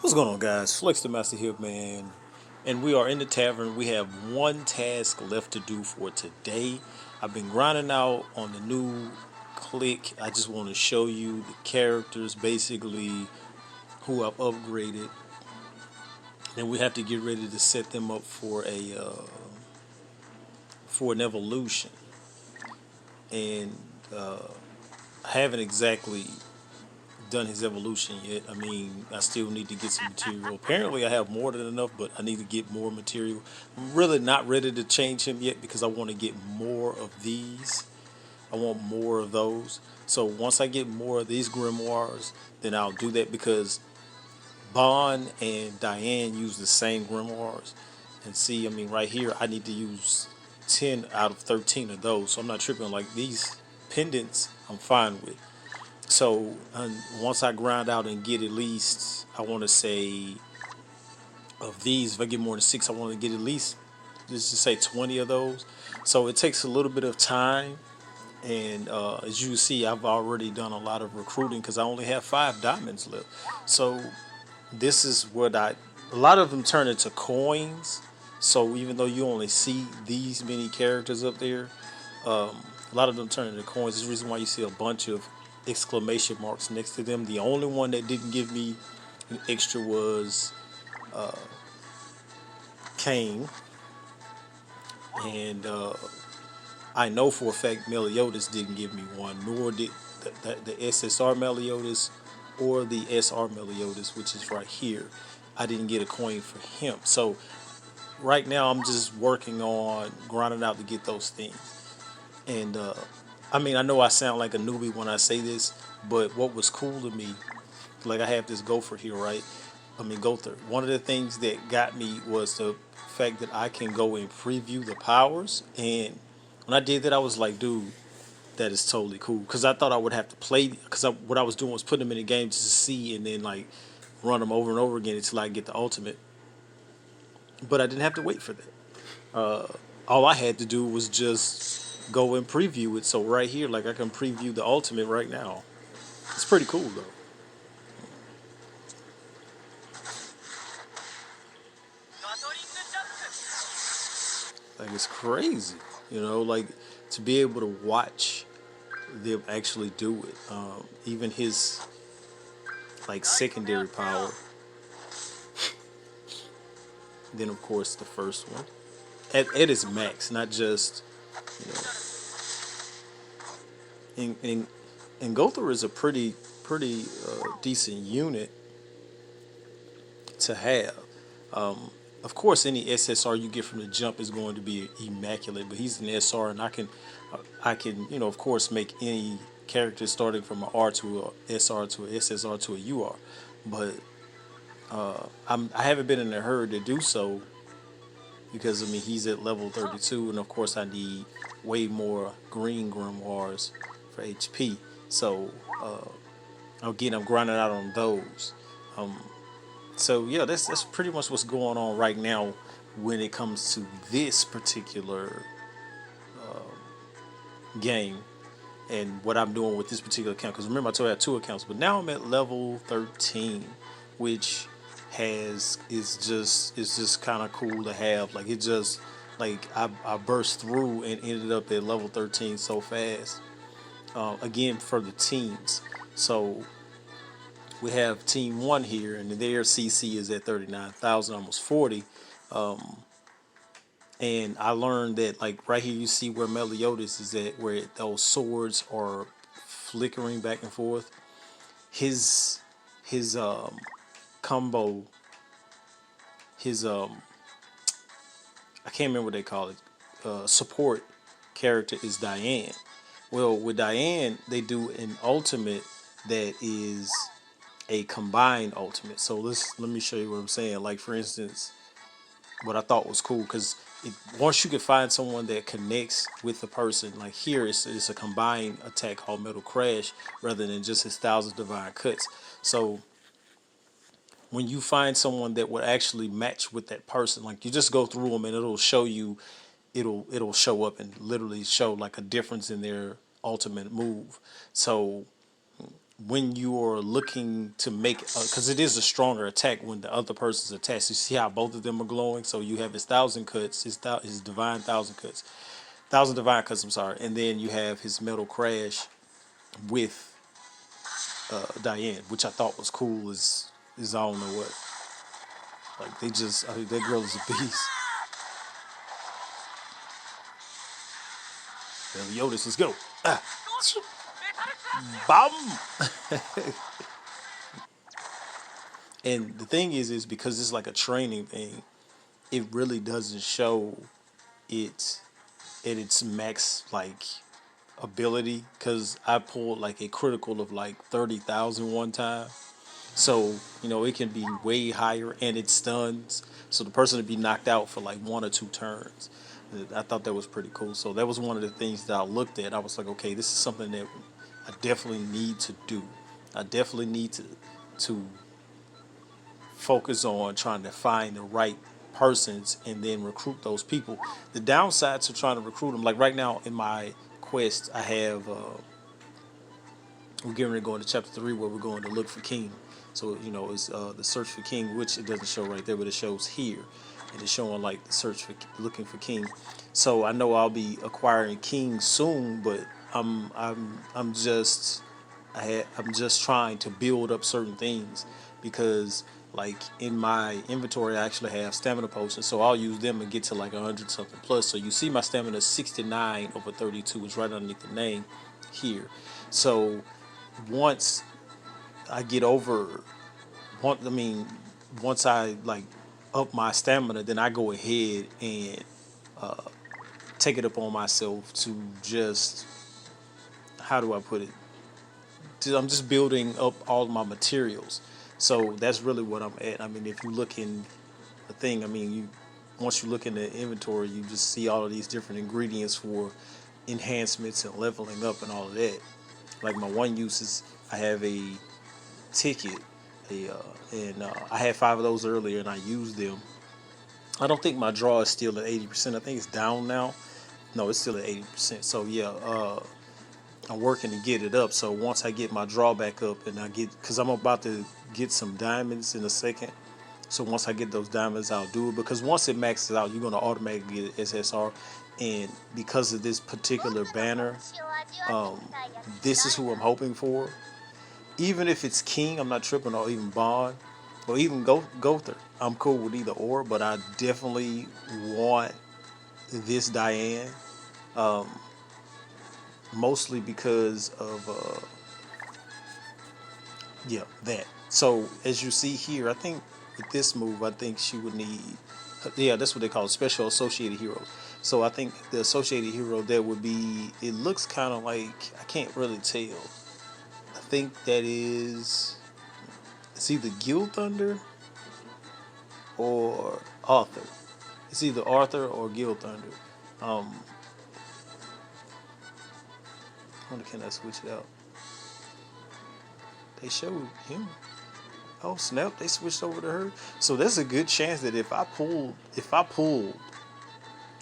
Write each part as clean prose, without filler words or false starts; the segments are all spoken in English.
What's going on, guys? Flex the Master here, man. And we are in the tavern. We have one task left to do for today. I've been grinding out on the new click. I just want to show you the characters, basically, who I've upgraded. And we have to get ready to set them up for an evolution. And I haven't exactly done his evolution yet. I mean, I still need to get some material. Apparently, I have more than enough, but I need to get more material. I'm really not ready to change him yet because I want to get more of these. I want more of those. So once I get more of these grimoires, then I'll do that because Bond and Diane use the same grimoires. And see, I mean, right here, I need to use 10 out of 13 of those. So I'm not tripping. Like these pendants, I'm fine with. So once I grind out and get at least, I want to say of these, if I get more than six, I want to get at least, let's just say 20 of those. So it takes a little bit of time. And as you see, I've already done a lot of recruiting because I only have 5 diamonds left. So this is what a lot of them turn into coins. So even though you only see these many characters up there, a lot of them turn into coins. This is the reason why you see a bunch of exclamation marks next to them. The only one that didn't give me an extra was Kane, and I know for a fact Meliodas didn't give me one, nor did the SSR Meliodas or the SR Meliodas, which is right here. I didn't get a coin for him. So right now I'm just working on grinding out to get those things. And I mean, I know I sound like a newbie when I say this, but what was cool to me, like I have this gopher here, right? I mean, gopher. One of the things that got me was the fact that I can go and preview the powers. And when I did that, I was like, dude, that is totally cool. Because I thought I would have to play, because what I was doing was putting them in the game just to see and then like run them over and over again until I get the ultimate. But I didn't have to wait for that. All I had to do was just go and preview it. So right here, like I can preview the ultimate right now. It's pretty cool though. Like it's crazy, like to be able to watch them actually do it. Even his like secondary power. Then of course the first one at its max, not just you know. And Gother is a pretty decent unit to have. Of course, any SSR you get from the jump is going to be immaculate, but he's an SR, and I can, of course, make any character starting from an R to a SR to a SSR to a UR, but I haven't been in a hurry to do so because I mean he's at level 32, and of course I need way more green grimoires for HP. So again, I'm grinding out on those. So yeah, that's pretty much what's going on right now when it comes to this particular game and what I'm doing with this particular account. Because remember, I told you I had 2 accounts, but now I'm at level 13, which is just kind of cool to have. Like it just like I burst through and ended up at level 13 so fast. Again for the teams, so we have team one here, and their CC is at 39,000, almost 40. And I learned that, like right here, you see where Meliodas is at, where those swords are flickering back and forth. His his combo, his I can't remember what they call it. Support character is Diane. Well, with Diane, they do an ultimate that is a combined ultimate. So let me show you what I'm saying. Like for instance, what I thought was cool because once you can find someone that connects with the person, like here it's a combined attack called Metal Crash rather than just his thousand divine cuts. So when you find someone that would actually match with that person, like you just go through them and it'll show you, it'll show up and literally show like a difference in their ultimate move. So when you're looking to make, because it is a stronger attack when the other person's attached. You see how both of them are glowing. So you have his thousand cuts, his divine thousand cuts, thousand divine cuts. I'm sorry, and then you have his metal crash with Diane, which I thought was cool. Is I don't know what. Like they just, I mean, that girl is a beast. Meliodas, let's go. Ah, bam. And the thing is because it's like a training thing, it really doesn't show it at its max like ability. Because I pulled like a critical of like 30,000 one time. So, it can be way higher and it stuns. So the person would be knocked out for like one or two turns. I thought that was pretty cool. So that was one of the things that I looked at. I was like, okay, this is something that I definitely need to do. I definitely need to focus on trying to find the right persons and then recruit those people. The downside to trying to recruit them, like right now in my quest, I have we're getting ready to go into chapter 3 where we're going to look for King. So it's the search for King, which it doesn't show right there, but it shows here, and it's showing like the search for looking for King. So I know I'll be acquiring King soon, but I'm just I'm just trying to build up certain things because like in my inventory I actually have stamina potions, so I'll use them and get to like 100 something plus. So you see my stamina is 69 over 32, is right underneath the name here. So once I get over I mean once I like up my stamina, then I go ahead and take it upon myself to just, how do I put it, I'm just building up all my materials. So that's really what I'm at. I mean, if you look in the thing, I mean, you once you look in the inventory, you just see all of these different ingredients for enhancements and leveling up and all of that. Like my one use is I have a ticket, and I had 5 of those earlier, and I used them. I don't think my draw is still at 80%. I think it's down now. No, it's still at 80%. So yeah, I'm working to get it up. So once I get my draw back up, and because I'm about to get some diamonds in a second. So once I get those diamonds, I'll do it. Because once it maxes out, you're gonna automatically get SSR. And because of this particular banner, um, this is who I'm hoping for. Even if it's King, I'm not tripping, or even Bond, or even Gother. I'm cool with either or, but I definitely want this Diane. Um, Mostly because of yeah, that. So as you see here, I think with this move, I think she would need, yeah, that's what they call it, special associated heroes. So I think the associated hero there would be, it looks kind of like, I can't really tell. I think that is, it's either Guild Thunder or Arthur. It's either Arthur or Guild Thunder. Um, I wonder, can I switch it out? They showed him. Oh snap! They switched over to her. So there's a good chance that if I pulled,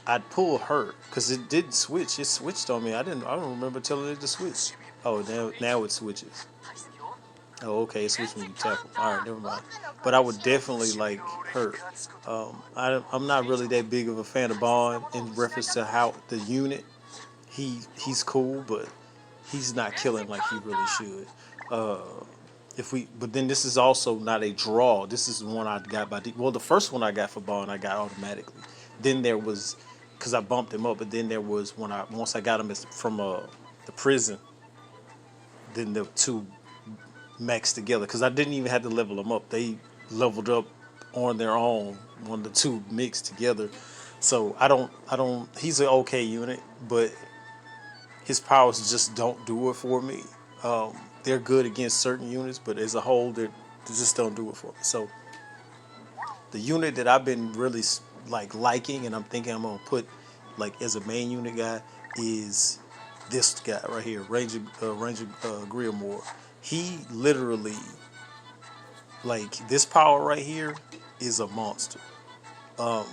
I'd pull her because it didn't switch. It switched on me. I don't remember telling it to switch. Oh, now it switches. Oh, okay. It switched when you tap them. All right, never mind. But I would definitely like her. I'm not really that big of a fan of Bond in reference to how the unit. He's cool, but he's not killing like he really should. Uh, but then this is also not a draw. This is one I got well, the first one I got for Bond, I got automatically. Then there was, because I bumped him up, but then there was once I got him from the prison. Then the two maxed together because I didn't even have to level them up. They leveled up on their own when the two mixed together. So I don't. He's an okay unit, but his powers just don't do it for me. They're good against certain units, but as a whole, they just don't do it for me. So the unit that I've been really like liking, and I'm thinking I'm gonna put like as a main unit guy, is this guy right here, Ranger Grillmore. He literally, like, this power right here is a monster. Um,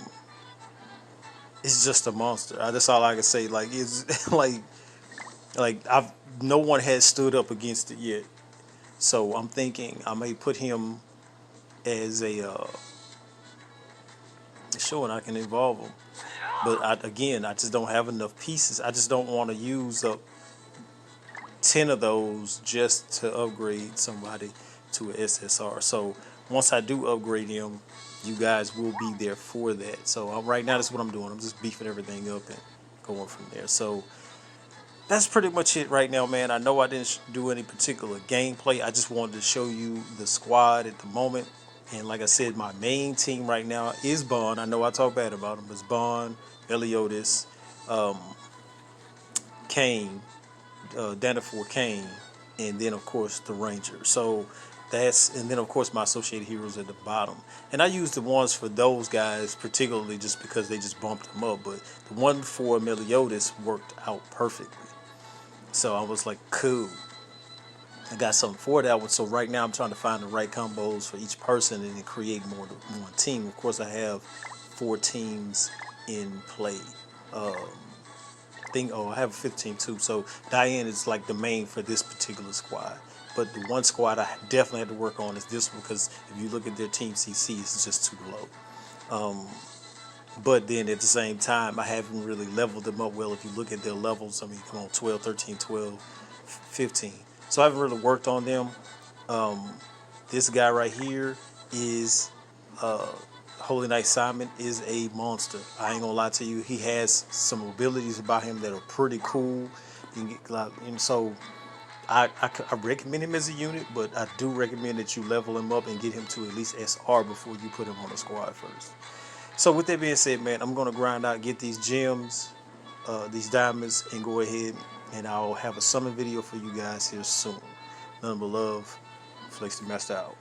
it's just a monster. That's all I can say. Like it's like I've no one has stood up against it yet. So I'm thinking I may put him as a sure, and I can evolve him. But again, I just don't have enough pieces. I just don't want to use up 10 of those just to upgrade somebody to an SSR. So once I do upgrade him, you guys will be there for that. So right now, that's what I'm doing. I'm just beefing everything up and going from there. So that's pretty much it right now, man. I know I didn't do any particular gameplay. I just wanted to show you the squad at the moment. And like I said, my main team right now is Bond. I know I talk bad about him, but it's Bond, Meliodas, Kane, Danafor Kane, and then of course the Ranger. So and then of course my associated heroes at the bottom. And I use the ones for those guys particularly just because they just bumped them up. But the one for Meliodas worked out perfectly. So I was like, cool. I got something for that one. So right now I'm trying to find the right combos for each person and then create more than one team. Of course, I have 4 teams in play. I have a 15 too. So Diane is like the main for this particular squad. But the one squad I definitely had to work on is this one because if you look at their team CC, it's just too low. But then at the same time, I haven't really leveled them up well. If you look at their levels, I mean, come on, 12, 13, 12, 15. So I haven't really worked on them. This guy right here is Holy Knight Simon is a monster. I ain't gonna lie to you. He has some abilities about him that are pretty cool. And so I recommend him as a unit, but I do recommend that you level him up and get him to at least SR before you put him on the squad first. So with that being said, man, I'm gonna grind out, get these gems, these diamonds, and go ahead and I'll have a summon video for you guys here soon. None but love. Flex the Master out.